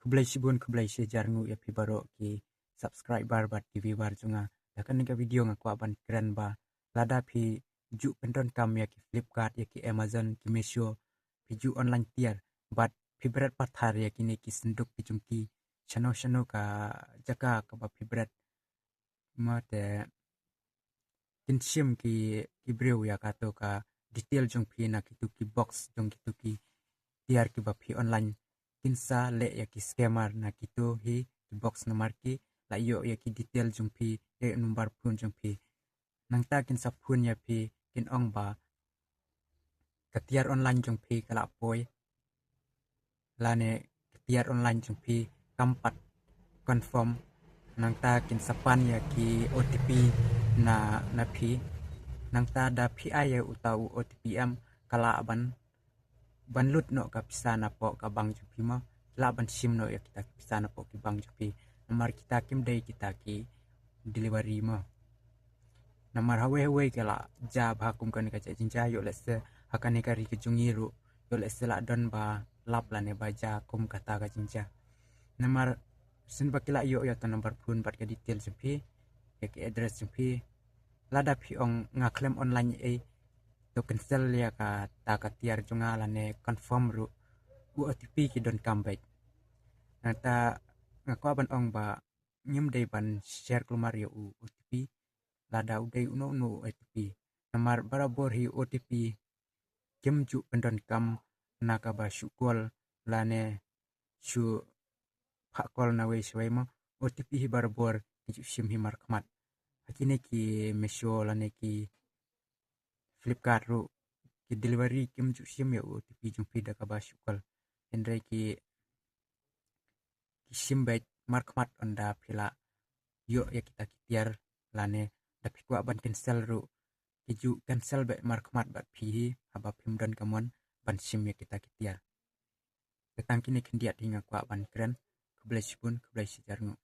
keblai sejar ngu ya pi baro ki subscriber bat TV bar junga dakan ka video nga kwa ban keren ba lada pi ju penton kam ya ki Flipkart ya ki Amazon ki Meesho pi ju online tiar bat pi berat pathar ya ki ne ki senduk pi jumki chano ka jaka ka ba pi berat ma te kinshim ki breu ya ka to ka detail jong pi na ki tu ki box jong ki tu ki tiar ki ba pi online kinsa le ya ki scammer na ki tu hi ki box nomor ki la yo ya ki detail jong pi e number phone jong pi nang ta kin sa phone ya pi kin ong ba ka tiar online jong pi kala poi la ne tiar online jong pi kampat confirm nang ta kin sapan ya ki OTP na pi nang ta da pi ai ya utau OTP am kala ban lut no ka pisana po ka bang jupi ma la ban sim no ya kita pisana po ki bang jupi nomor kita kim dai kita ki delivery ma nomor hawe kala ja ba kum kan ka jinja yo lese hakane ka ri ki jungiru yo lese la don ba lap la ne ba ja kum kata ka jinja nomor sin ba kila yo ya to nomor phone bat ka detail jupi ya ki address jupi lada pi ong nga claim online e to cancel ya ka ta ka tiar junga la ne confirm ru OTP ki don come back na ta nga ko ban ong ba nyum dei ban share kelumar ya OTP lada udai uno OTP namar barabor hi OTP kim ju pendon kam na ka ba syukol la ne syu phakol na we shwai ma OTP hi barabor ju sim hi mar khamat hakine ki Meesho la ne ki Flipkart ru ki delivery kim ju sim ya OTP jung pi da ka ba syukol endre ki sim baik markmat onda pila yo ya kita kitiar lane dapat kwa ban cancel ru kiju cancel baik markmat bat pi haba pim dan kamon ban sim ya kita kitiar tetang kini kendiat hingga kwa ban keren keblai sipun keblai sejarngu